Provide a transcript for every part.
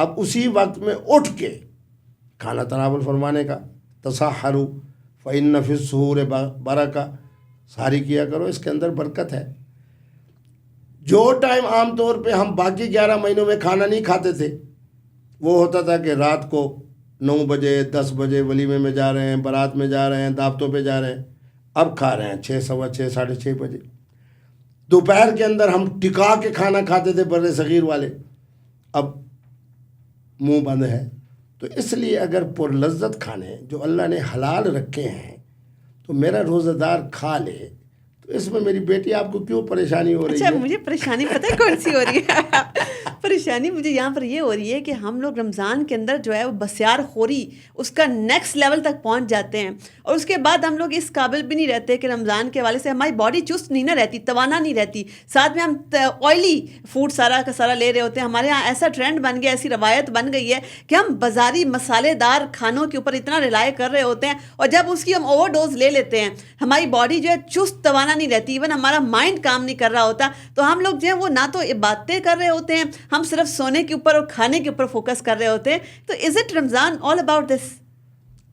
اب اسی وقت میں اٹھ کے کھانا تناول فرمانے کا، تسحروا فإن فی السحور برکہ، ساری کیا کرو، اس کے اندر برکت ہے۔ جو ٹائم عام طور پہ ہم باقی 11 مہینوں میں کھانا نہیں کھاتے تھے، وہ ہوتا تھا کہ رات کو 9 بجے 10 بجے ولیمے میں جا رہے ہیں، بارات میں جا رہے ہیں، دعوتوں پہ جا رہے ہیں، اب کھا رہے ہیں 6 سوا 6 ساڑھے 6 بجے۔ دوپہر کے اندر ہم ٹکا کے کھانا کھاتے تھے بر صغیر والے، اب منہ بند ہے۔ تو اس لیے اگر پر لذت کھانے جو اللہ نے حلال رکھے ہیں تو میرا روزہ دار کھا لے، تو اس میں میری بیٹی آپ کو کیوں پریشانی ہو رہی ہے؟ اچھا، مجھے پریشانی پتہ ہے کون سی ہو رہی ہے؟ پریشانی مجھے یہاں پر یہ ہو رہی ہے کہ ہم لوگ رمضان کے اندر جو ہے وہ بسیار خوری اس کا نیکسٹ لیول تک پہنچ جاتے ہیں، اور اس کے بعد ہم لوگ اس قابل بھی نہیں رہتے کہ رمضان کے حوالے سے ہماری باڈی چست نہیں نہ رہتی، توانا نہیں رہتی، ساتھ میں ہم آئلی فوڈ سارا کا سارا لے رہے ہوتے ہیں۔ ہمارے یہاں ایسا ٹرینڈ بن گیا، ایسی روایت بن گئی ہے کہ ہم بازاری مسالے دار کھانوں کے اوپر اتنا ریلائی کر رہے ہوتے ہیں، اور جب اس کی ہم اوور ڈوز لے لیتے ہیں ہماری باڈی جو ہے چست توانا نہیں رہتی، ایون ہمارا مائنڈ کام نہیں کر رہا ہوتا، تو ہم لوگ جو ہے وہ نہ تو عبادتیں کر رہے ہوتے ہیں، ہم صرف سونے کے اوپر اور کھانے کے اوپر فوکس کر رہے ہوتے ہیں۔ تو is it Ramzan all about this?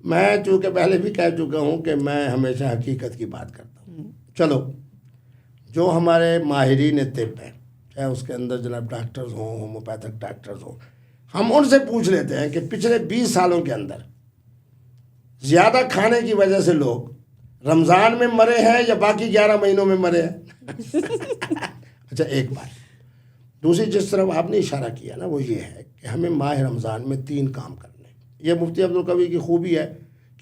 میں چونکہ پہلے بھی کہہ چکا ہوں کہ میں ہمیشہ حقیقت کی بات کرتا ہوں۔ چلو، جو ہمارے ماہرین طب ہیں، چاہے اس کے اندر جناب ڈاکٹرز ہوں، ہومیوپیتھک ڈاکٹرز ہوں، ہم ان سے پوچھ لیتے ہیں کہ پچھلے 20 سالوں کے اندر زیادہ کھانے کی وجہ سے لوگ رمضان میں مرے ہیں یا باقی 11 مہینوں میں مرے ہیں؟ اچھا، ایک بات دوسری جس طرح آپ نے اشارہ کیا نا، وہ یہ ہے کہ ہمیں ماہ رمضان میں 3 کام کرنے ہیں۔ یہ مفتی عبدالقوی کی خوبی ہے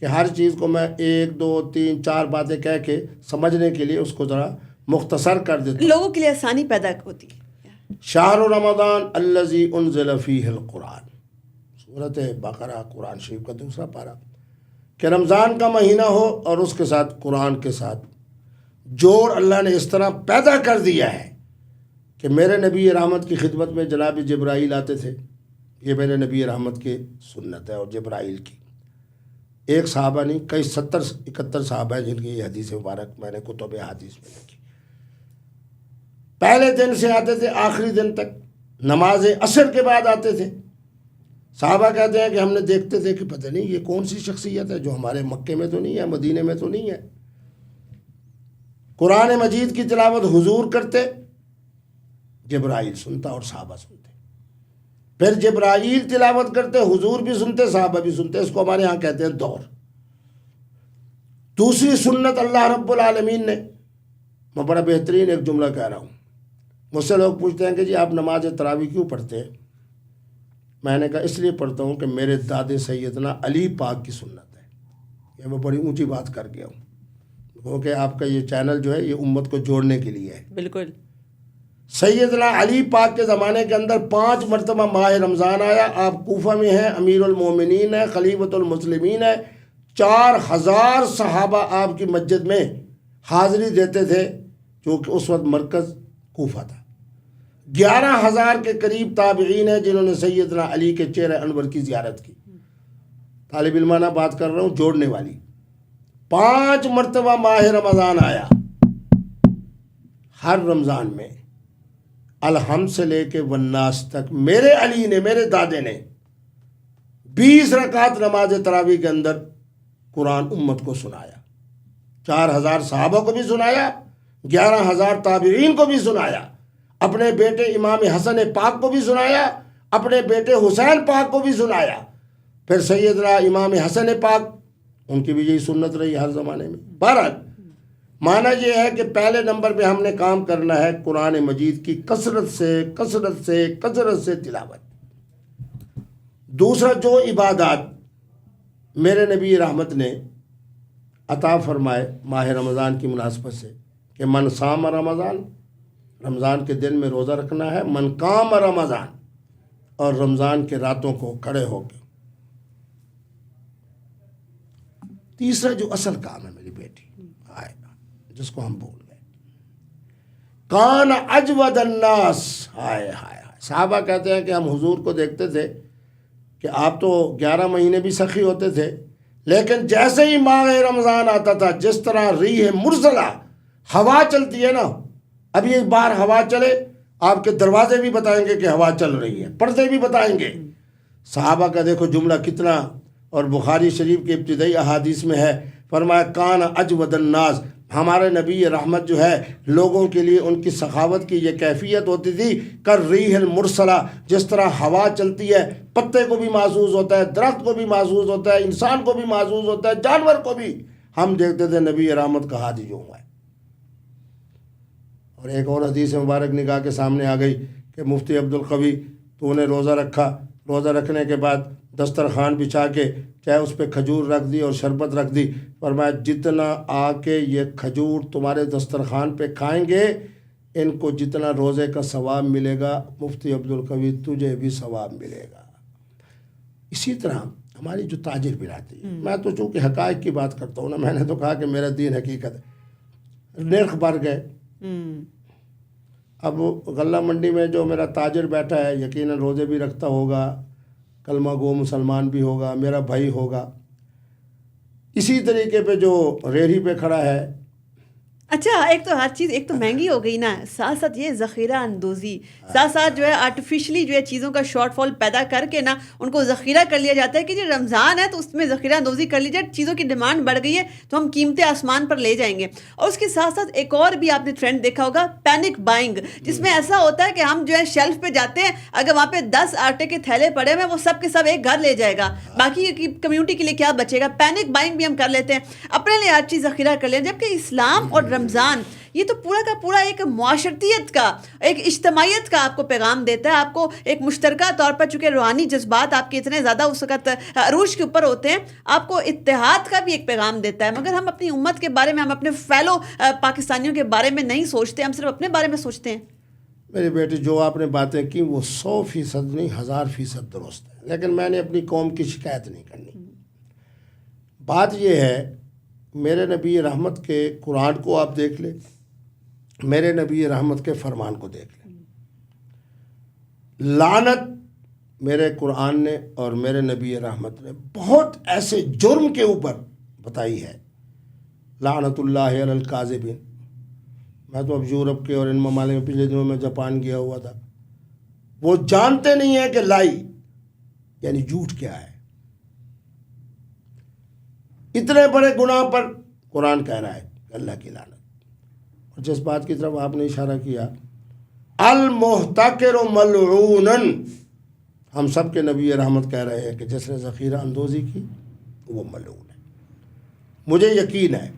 کہ ہر چیز کو میں 1 2 3 4 باتیں کہہ کے سمجھنے کے لیے اس کو ذرا مختصر کر دیتا ہوں، لوگوں کے لیے آسانی پیدا ہوتی ہے۔ شہر رمضان الذی انزل فیہ القرآن، سورۃ بقرہ قرآن شریف کا 2 پارہ، کہ رمضان کا مہینہ ہو اور اس کے ساتھ قرآن کے ساتھ جوڑ اللہ نے اس طرح پیدا کر دیا ہے کہ میرے نبی رحمت کی خدمت میں جناب جبرائیل آتے تھے۔ یہ میرے نبی رحمت کی سنت ہے، اور جبرائیل کی ایک صحابہ نہیں، کئی 70 71 صحابہ ہیں جن کی یہ حدیث مبارک میں نے کتب حدیث میں لکھی۔ پہلے دن سے آتے تھے آخری دن تک، نماز عصر کے بعد آتے تھے۔ صحابہ کہتے ہیں کہ ہم نے دیکھتے تھے کہ پتہ نہیں یہ کون سی شخصیت ہے جو ہمارے مکے میں تو نہیں ہے، مدینے میں تو نہیں ہے۔ قرآن مجید کی تلاوت حضور کرتے، جبرائیل سنتا اور صحابہ سنتے، پھر جبرائیل تلاوت کرتے، حضور بھی سنتے، صحابہ بھی سنتے۔ اس کو ہمارے ہاں کہتے ہیں دور۔ دوسری سنت اللہ رب العالمین نے، میں بڑا بہترین ایک جملہ کہہ رہا ہوں، مجھ سے لوگ پوچھتے ہیں کہ جی آپ نماز تراویح کیوں پڑھتے ہیں؟ میں نے کہا اس لیے پڑھتا ہوں کہ میرے داد سیدنا علی پاک کی سنت ہے۔ یہ میں بڑی اونچی بات کر گیا ہوں، کیونکہ آپ کا یہ چینل جو ہے یہ امت کو جوڑنے کے لیے ہے۔ بالکل۔ سیدنا علی پاک کے زمانے کے اندر 5 مرتبہ ماہ رمضان آیا، آپ کوفہ میں ہیں، امیر المومنین ہیں، خلیفۃ المسلمین ہیں، 4000 صحابہ آپ کی مسجد میں حاضری دیتے تھے، چونکہ اس وقت مرکز کوفہ تھا۔ 11,000 کے قریب تابعین ہیں جنہوں نے سیدنا علی کے چہرہ انور کی زیارت کی۔ طالب علمانہ بات کر رہا ہوں، جوڑنے والی۔ 5 مرتبہ ماہ رمضان آیا، ہر رمضان میں الحمد سے لے کے والناس تک میرے علی نے، میرے دادے نے 20 رکعت نماز تراویح کے اندر قرآن امت کو سنایا۔ 4000 صحابہ کو بھی سنایا، 11,000 تابعین کو بھی سنایا، اپنے بیٹے امام حسن پاک کو بھی سنایا، اپنے بیٹے حسین پاک کو بھی سنایا۔ پھر سیدنا امام حسن پاک، ان کی بھی یہی سنت رہی ہر زمانے میں۔ بہرحال معنی یہ ہے کہ پہلے نمبر پہ ہم نے کام کرنا ہے قرآن مجید کی کثرت سے تلاوت۔ دوسرا، جو عبادات میرے نبی رحمت نے عطا فرمائے ماہ رمضان کی مناسبت سے، کہ من صام رمضان، رمضان کے دن میں روزہ رکھنا ہے، من قام رمضان، اور رمضان کے راتوں کو کھڑے ہو کے۔ تیسرا جو اصل کام ہے میری بیٹی آئے، جس کو ہم بھول گئے، کان اجود الناس، ہائے ہائے۔ صحابہ کہتے ہیں کہ ہم حضور کو دیکھتے تھے کہ آپ تو 11 مہینے بھی سخی ہوتے تھے، لیکن جیسے ہی ماہ رمضان آتا تھا، جس طرح ریح مرسلہ، ہوا چلتی ہے نا، اب یہ بار ہوا چلے، آپ کے دروازے بھی بتائیں گے کہ ہوا چل رہی ہے، پردے بھی بتائیں گے، صحابہ کا دیکھو جملہ کتنا، اور بخاری شریف کے ابتدائی احادیث میں ہے، فرمایا کان اجود الناس، ہمارے نبی رحمت جو ہے لوگوں کے لیے ان کی سخاوت کی یہ کیفیت ہوتی تھی، کر ریح المرسلہ، جس طرح ہوا چلتی ہے پتے کو بھی محسوس ہوتا ہے، درخت کو بھی محسوس ہوتا ہے، انسان کو بھی محسوس ہوتا ہے، جانور کو بھی۔ ہم دیکھتے تھے نبی رحمت کا ہاتھ جو ہوا ہے۔ اور ایک اور حدیث مبارک نگاہ کے سامنے آ گئی کہ مفتی عبدالقوی تو نے روزہ رکھا، روزہ رکھنے کے بعد دسترخوان بچھا کے چاہے اس پہ کھجور رکھ دی اور شربت رکھ دی، فرمایا جتنا آ کے یہ کھجور تمہارے دسترخوان پہ کھائیں گے ان کو جتنا روزے کا ثواب ملے گا مفتی عبدالقوی تجھے بھی ثواب ملے گا۔ اسی طرح ہماری جو تاجر برادری، میں تو چونکہ حقائق کی بات کرتا ہوں نا، میں نے تو کہا کہ میرا دین حقیقت ہے، نرخ بڑھ گئے۔ اب غلہ منڈی میں جو میرا تاجر بیٹھا ہے یقیناً روزے بھی رکھتا ہوگا، کلمہ گو مسلمان بھی ہوگا، میرا بھائی ہوگا۔ اسی طریقے پہ جو ریڑھی پہ کھڑا ہے، اچھا ایک تو ہر چیز ایک تو مہنگی ہو گئی نا، ساتھ ساتھ یہ ذخیرہ اندوزی، ساتھ ساتھ جو ہے آرٹیفیشلی جو ہے چیزوں کا شارٹ فال پیدا کر کے نا ان کو ذخیرہ کر لیا جاتا ہے کہ جو رمضان ہے تو اس میں ذخیرہ اندوزی کر لی جائے، چیزوں کی ڈیمانڈ بڑھ گئی ہے تو ہم قیمتیں آسمان پر لے جائیں گے۔ اور اس کے ساتھ ساتھ ایک اور بھی آپ نے ٹرینڈ دیکھا ہوگا، پینک بائنگ، جس میں ایسا ہوتا ہے کہ ہم جو ہے شیلف پہ جاتے ہیں، اگر وہاں پہ 10 آٹے کے تھیلے پڑے ہوئے وہ سب کے سب ایک گھر لے جائے گا، باقی کمیونٹی کے لیے کیا بچے گا؟ پینک بائنگ بھی ہم کر لیتے ہیں، اپنے لیے ہر چیز ذخیرہ کر لیتے ہیں، جبکہ اسلام اور رمضان یہ تو پورا کا پورا ایک معاشرتیت کا، ایک اجتماعیت کا آپ کو پیغام دیتا ہے۔ آپ کو ایک مشترکہ طور پر، چونکہ روحانی جذبات آپ کے اتنے زیادہ اس وقت عروج کے اوپر ہوتے ہیں، آپ کو اتحاد کا بھی ایک پیغام دیتا ہے۔ مگر ہم اپنی امت کے بارے میں، ہم اپنے فیلو پاکستانیوں کے بارے میں نہیں سوچتے، ہم صرف اپنے بارے میں سوچتے ہیں۔ میری بیٹی جو آپ نے باتیں کی وہ 100% نہیں 1000% درست ہے، لیکن میں نے اپنی قوم کی شکایت نہیں کرنی۔ بات یہ ہے، میرے نبی رحمت کے قرآن کو آپ دیکھ لیں، میرے نبی رحمت کے فرمان کو دیکھ لیں۔ لعنت میرے قرآن نے اور میرے نبی رحمت نے بہت ایسے جرم کے اوپر بتائی ہے، لعنت اللہ علی الکاذبین۔ میں تو اب یورپ کے اور ان ممالک میں پچھلے دنوں میں جاپان گیا ہوا تھا، وہ جانتے نہیں ہیں کہ لائی یعنی جھوٹ کیا ہے۔ اتنے بڑے گناہ پر قرآن کہہ رہا ہے اللہ کی لعنت۔ اور جس بات کی طرف آپ نے اشارہ کیا، المحتکر ملعون، ہم سب کے نبی رحمت کہہ رہے ہیں کہ جس نے ذخیرہ اندوزی کی وہ ملعون ہے۔ مجھے یقین ہے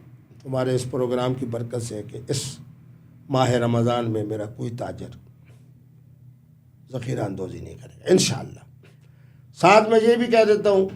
تمہارے اس پروگرام کی برکت سے کہ اس ماہ رمضان میں میرا کوئی تاجر ذخیرہ اندوزی نہیں کرے گا انشاءاللہ۔ ساتھ میں یہ بھی کہہ دیتا ہوں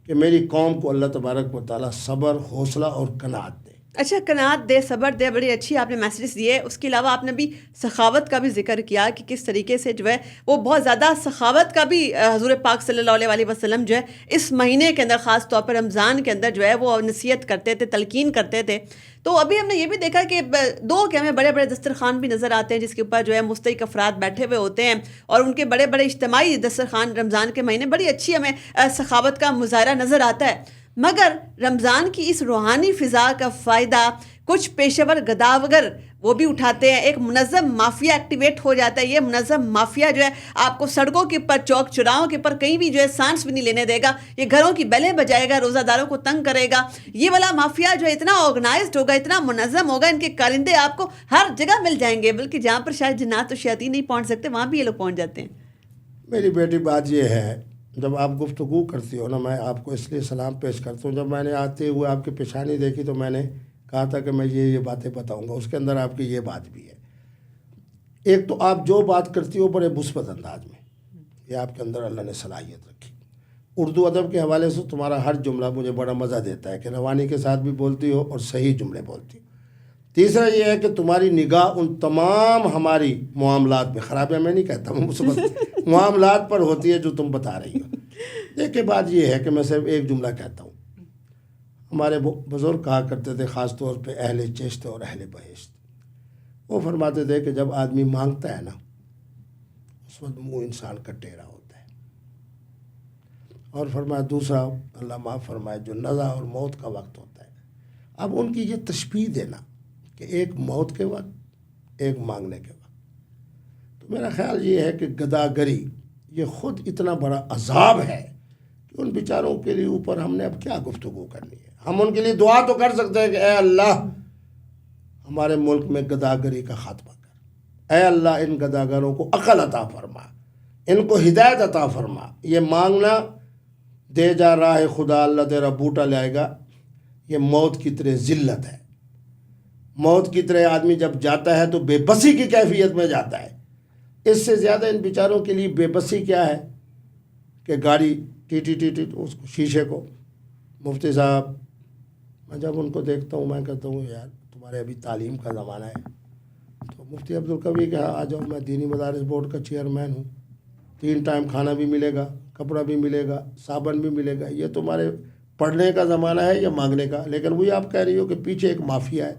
کہ میری قوم کو اللہ تبارک و تعالیٰ صبر، حوصلہ اور قناعت دے۔ اچھا، قناعت دے، صبر دے، بڑی اچھی آپ نے میسیجز دیے۔ اس کے علاوہ آپ نے بھی سخاوت کا بھی ذکر کیا کہ کس طریقے سے جو ہے وہ بہت زیادہ سخاوت کا بھی حضور پاک صلی اللہ علیہ وسلم جو ہے اس مہینے کے اندر، خاص طور پر رمضان کے اندر جو ہے وہ نصیحت کرتے تھے، تلقین کرتے تھے۔ تو ابھی ہم نے یہ بھی دیکھا کہ دو کہ ہمیں بڑے بڑے دسترخوان بھی نظر آتے ہیں جس کے اوپر جو ہے مستحق افراد بیٹھے ہوئے ہوتے ہیں، اور ان کے بڑے بڑے اجتماعی دسترخوان رمضان کے مہینے، بڑی اچھی ہمیں سخاوت کا مظاہرہ نظر آتا ہے۔ مگر رمضان کی اس روحانی فضا کا فائدہ کچھ پیشہ ور گداوگر وہ بھی اٹھاتے ہیں۔ ایک منظم مافیا ایکٹیویٹ ہو جاتا ہے۔ یہ منظم مافیا جو ہے آپ کو سڑکوں کے اوپر، چوک چوراہوں کے اوپر کہیں بھی جو ہے سانس بھی نہیں لینے دے گا، یہ گھروں کی بیلیں بجائے گا، روزہ داروں کو تنگ کرے گا۔ یہ والا مافیا جو ہے اتنا آرگنائزڈ ہوگا، اتنا منظم ہوگا، ان کے کارندے آپ کو ہر جگہ مل جائیں گے، بلکہ جہاں پر شاید جنات و شیاطین نہیں پہنچ سکتے وہاں بھی یہ لوگ پہنچ جاتے ہیں۔ میری بیٹی بات یہ ہے، جب آپ گفتگو کرتی ہو نا، میں آپ کو اس لیے سلام پیش کرتا ہوں، جب میں نے آتے ہوئے آپ کی پیشانی دیکھی تو میں نے کہا تھا کہ میں یہ باتیں بتاؤں گا، اس کے اندر آپ کی یہ بات بھی ہے۔ ایک تو آپ جو بات کرتی ہو بڑے مثبت انداز میں، یہ آپ کے اندر اللہ نے صلاحیت رکھی۔ اردو ادب کے حوالے سے تمہارا ہر جملہ مجھے بڑا مزہ دیتا ہے کہ روانی کے ساتھ بھی بولتی ہو اور صحیح جملے بولتی ہو۔ تیسرا یہ ہے کہ تمہاری نگاہ ان تمام ہماری معاملات میں، خرابیاں میں نہیں کہتا ہوں، مثبت معاملات پر ہوتی ہے جو تم بتا رہی ہو۔ دیکھیں بات یہ ہے کہ میں صرف ایک جملہ کہتا ہوں، ہمارے بزرگ کہا کرتے تھے، خاص طور پہ اہل چشت اور اہل بہشت، وہ فرماتے تھے کہ جب آدمی مانگتا ہے نا اس وقت منہ انسان کا ٹیڑھا ہوتا ہے، اور فرمایا دوسرا، اللہ معاف فرمائے، جو نزع اور موت کا وقت ہوتا ہے۔ اب ان کی یہ تشبیہ دینا کہ ایک موت کے وقت، ایک مانگنے کے وقت، تو میرا خیال یہ ہے کہ گداگری یہ خود اتنا بڑا عذاب ہے کہ ان بیچاروں کے لیے اوپر ہم نے اب کیا گفتگو کرنی ہے. ہم ان کے لیے دعا تو کر سکتے ہیں کہ اے اللہ ہمارے ملک میں گداگری کا خاتمہ کر، اے اللہ ان گداگروں کو عقل عطا فرما، ان کو ہدایت عطا فرما. یہ مانگنا دے جا رہا ہے خدا اللہ تیرا بوٹا لائے گا، یہ موت کی طرح ذلت ہے. موت کی طرح آدمی جب جاتا ہے تو بے بسی کی کیفیت میں جاتا ہے. اس سے زیادہ ان بیچاروں کے لیے بے بسی کیا ہے کہ گاڑی ٹی ٹی ٹی ٹی اس کو شیشے کو. مفتی صاحب میں جب ان کو دیکھتا ہوں میں کہتا ہوں یار تمہارے ابھی تعلیم کا زمانہ ہے. تو مفتی عبدالقوی کہ آ جاؤ، میں دینی مدارس بورڈ کا چیئرمین ہوں، 3 ٹائم کھانا بھی ملے گا، کپڑا بھی ملے گا، صابن بھی ملے گا. یہ تمہارے پڑھنے کا زمانہ ہے یا مانگنے کا؟ لیکن وہی آپ کہہ رہی ہو کہ پیچھے ایک مافیا ہے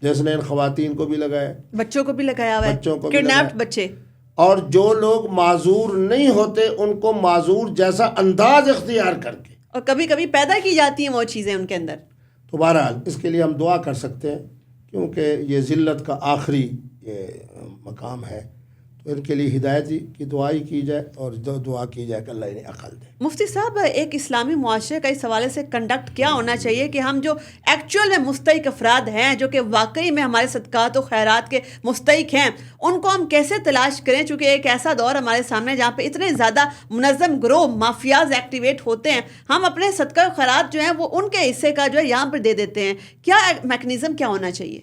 جس نے ان خواتین کو بھی لگایا، بچوں کو بھی لگایا ہوا ہے، بچوں کو بھی کڈنیپڈ بچے. اور جو لوگ معذور نہیں ہوتے ان کو معذور جیسا انداز اختیار کر کے، اور کبھی کبھی پیدا کی جاتی ہیں وہ چیزیں ان کے اندر. تو بہرحال اس کے لیے ہم دعا کر سکتے ہیں کیونکہ یہ ذلت کا آخری یہ مقام ہے. تو ان کے لیے ہدایت کی دعائی کی جائے اور دعا کی جائے کہ اللہ انہیں عقل دے. مفتی صاحب ایک اسلامی معاشرے کا اس حوالے سے کنڈکٹ کیا ہونا چاہیے کہ ہم جو ایکچوئل میں مستحق افراد ہیں، جو کہ واقعی میں ہمارے صدقات و خیرات کے مستحق ہیں، ان کو ہم کیسے تلاش کریں؟ چونکہ ایک ایسا دور ہمارے سامنے جہاں پہ اتنے زیادہ منظم گروہ مافیاز ایکٹیویٹ ہوتے ہیں، ہم اپنے صدقہ و خیرات جو ہیں وہ ان کے حصے کا جو ہے یہاں پر دے دیتے ہیں. کیا میکنزم کیا ہونا چاہیے؟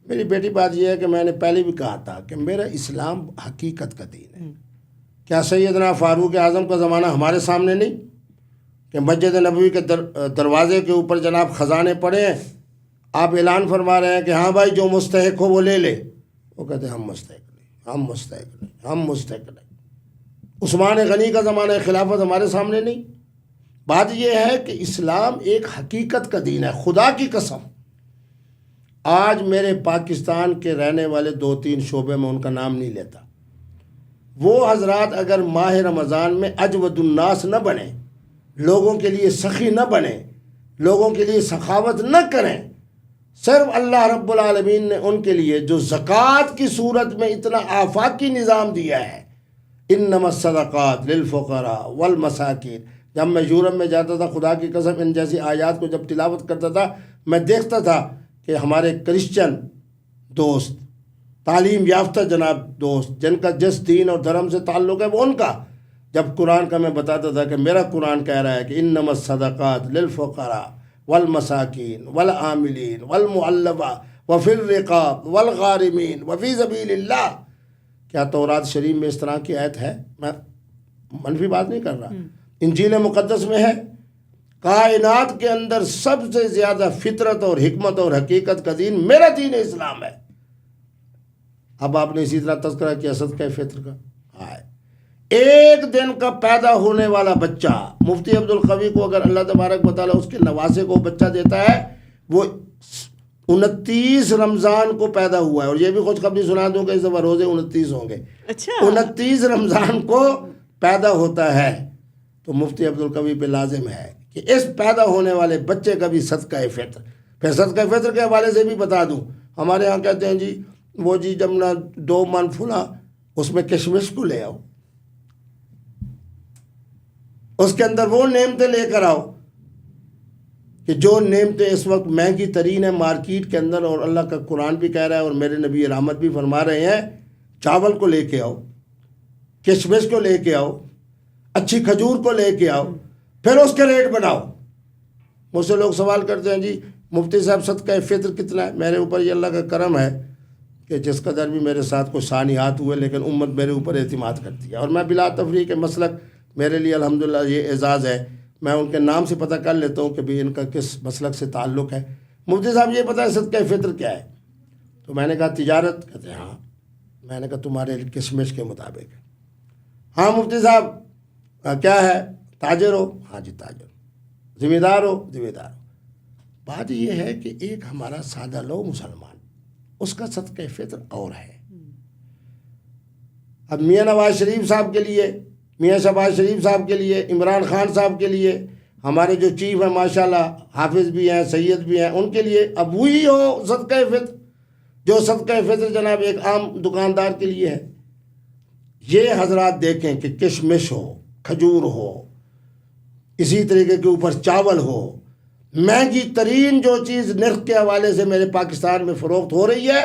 میری بیٹی بات یہ ہے کہ میں نے پہلے بھی کہا تھا کہ میرا اسلام حقیقت کا دین ہے. کیا سیدنا فاروق اعظم کا زمانہ ہمارے سامنے نہیں کہ مسجد نبوی کے دروازے کے اوپر جناب خزانے پڑے ہیں، آپ اعلان فرما رہے ہیں کہ ہاں بھائی جو مستحق ہو وہ لے لے. وہ کہتے ہیں ہم مستحق نہیں، ہم مستحق نہیں، ہم مستحق نہیں. عثمان غنی کا زمانہ خلافت ہمارے سامنے نہیں. بات یہ ہے کہ اسلام ایک حقیقت کا دین ہے. خدا کی قسم آج میرے پاکستان کے رہنے والے 2-3 شعبے میں ان کا نام نہیں لیتا، وہ حضرات اگر ماہ رمضان میں اجود الناس نہ بنے، لوگوں کے لیے سخی نہ بنے، لوگوں کے لیے سخاوت نہ کریں، صرف اللہ رب العالمین نے ان کے لیے جو زکوٰۃ کی صورت میں اتنا آفاقی نظام دیا ہے، انما الصدقات للفقراء والمساکین. جب میں یورپ میں جاتا تھا خدا کی قسم ان جیسی آیات کو جب تلاوت کرتا تھا میں دیکھتا تھا کہ ہمارے کرسچن دوست، تعلیم یافتہ جناب دوست، جن کا جس دین اور دھرم سے تعلق ہے وہ ان کا، جب قرآن کا میں بتاتا تھا کہ میرا قرآن کہہ رہا ہے کہ انما الصدقات للفقراء والمساکین والعاملین والمعلبہ وفی الرقاب والغارمین وفی سبیل اللہ. کیا تورات شریف میں اس طرح کی آیت ہے؟ میں منفی بات نہیں کر رہا، انجیل مقدس میں ہے. کائنات کے اندر سب سے زیادہ فطرت اور حکمت اور حقیقت کا دین میرا دین اسلام ہے. اب آپ نے اسی طرح تذکرہ کیا صدقہ فطر کا. ایک دن کا پیدا ہونے والا بچہ، مفتی عبدالقوی کو اگر اللہ تبارک و تعالیٰ اس کے نواسے کو بچہ دیتا ہے، وہ 29 رمضان کو پیدا ہوا ہے. اور یہ بھی خوشخبری سنا دوں کہ اس دفعہ روزے 29 ہوں گے. 29 رمضان کو پیدا ہوتا ہے. تو مفتی عبدالقوی پہ لازم ہے کہ اس پیدا ہونے والے بچے کا بھی صدقہ فطر. پھر صدقہ فطر کے حوالے سے بھی بتا دوں، ہمارے ہاں کہتے ہیں جی وہ جی جب نہ 2 من پھولا اس میں کشمش کو لے آؤ، اس کے اندر وہ نعمتیں لے کر آؤ کہ جو نعمتیں اس وقت مہنگی ترین ہیں مارکیٹ کے اندر. اور اللہ کا قرآن بھی کہہ رہا ہے اور میرے نبی رحمت بھی فرما رہے ہیں، چاول کو لے کے آؤ، کشمش کو لے کے آؤ، اچھی کھجور کو لے کے آؤ، پھر اس کے ریٹ بناؤ. مجھ سے لوگ سوال کرتے ہیں جی مفتی صاحب صدقہ فطر کتنا ہے؟ میرے اوپر یہ اللہ کا کرم ہے کہ جس قدر بھی میرے ساتھ کوئی سانحات ہوئے لیکن امت میرے اوپر اعتماد کرتی ہے. اور میں بلا تفریح کے مسلک میرے لیے الحمدللہ یہ اعزاز ہے، میں ان کے نام سے پتہ کر لیتا ہوں کہ بھی ان کا کس مسلک سے تعلق ہے. مفتی صاحب یہ پتہ ہے صدقہ فطر کیا ہے؟ تو میں نے کہا تجارت. کہتے ہیں ہاں. میں نے کہا تمہارے کشمش کے مطابق. ہاں مفتی صاحب کیا ہے؟ تاجر ہو؟ ہاں جی تاجر. ذمہ دار ہو؟ ذمہ دار ہو. بات یہ ہے کہ ایک ہمارا سادہ لو مسلمان، اس کا صدقہ فطر اور ہے. اب میاں نواز شریف صاحب کے لیے، میاں شہباز شریف صاحب کے لیے، عمران خان صاحب کے لیے، ہمارے جو چیف ہیں ماشاءاللہ حافظ بھی ہیں سید بھی ہیں، ان کے لیے اب وہی ہو صدقہ فطر جو صدقہ فطر جناب ایک عام دکاندار کے لیے ہے. یہ حضرات دیکھیں کہ کشمش ہو، کھجور ہو، اسی طریقے کے اوپر چاول ہو، مہنگی ترین جو چیز نرخ کے حوالے سے میرے پاکستان میں فروخت ہو رہی ہے،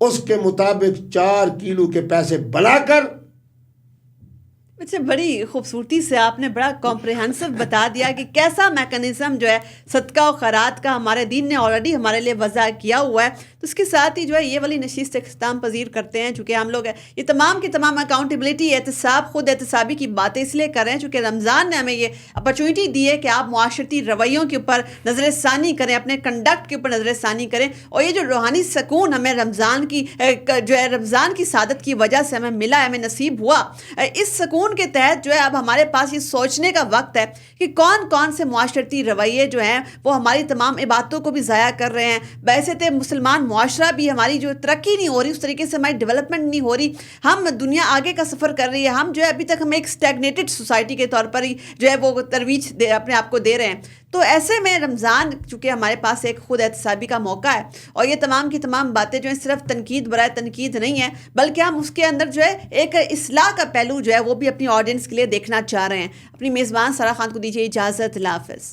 اس کے مطابق 4 کلو کے پیسے بڑھا کر. اچھا، بڑی خوبصورتی سے آپ نے بڑا کمپریہنسو بتا دیا کہ کیسا میکنزم جو ہے صدقہ و خیرات کا ہمارے دین نے آلریڈی ہمارے لیے وضع کیا ہوا ہے. تو اس کے ساتھ ہی جو ہے یہ والی نشست اختتام پذیر کرتے ہیں، چونکہ ہم لوگ یہ تمام کی تمام اکاؤنٹیبلٹی، احتساب، خود احتسابی کی باتیں اس لیے کر رہے ہیں چونکہ رمضان نے ہمیں یہ اپرچونٹی دی ہے کہ آپ معاشرتی رویوں کے اوپر نظر ثانی کریں، اپنے کنڈکٹ کے اوپر نظر ثانی کریں. اور یہ جو روحانی سکون ہمیں رمضان کی جو ہے رمضان کی سعادت کی وجہ سے ہمیں ملا ہے، ہمیں نصیب ہوا، اس سکون کے تحت جو ہے اب ہمارے پاس یہ سوچنے کا وقت ہے کہ کون کون سے معاشرتی رویے جو ہیں وہ ہماری تمام عبادتوں کو بھی ضائع کر رہے ہیں. ویسے تو مسلمان معاشرہ بھی ہماری جو ترقی نہیں ہو رہی، اس طریقے سے ہماری ڈیولپمنٹ نہیں ہو رہی، ہم دنیا آگے کا سفر کر رہی ہے، ہم جو ہے ابھی تک ہم ایک اسٹیگنیٹڈ سوسائٹی کے طور پر ہی جو ہے وہ ترویج اپنے آپ کو دے رہے ہیں. تو ایسے میں رمضان چونکہ ہمارے پاس ایک خود احتسابی کا موقع ہے، اور یہ تمام کی تمام باتیں جو ہیں صرف تنقید برائے تنقید نہیں ہیں، بلکہ ہم اس کے اندر جو ہے ایک اصلاح کا پہلو جو ہے وہ بھی اپنی آڈینس کے لیے دیکھنا چاہ رہے ہیں. اپنی میزبان سارا خان کو دیجیے اجازت. اللہ حافظ.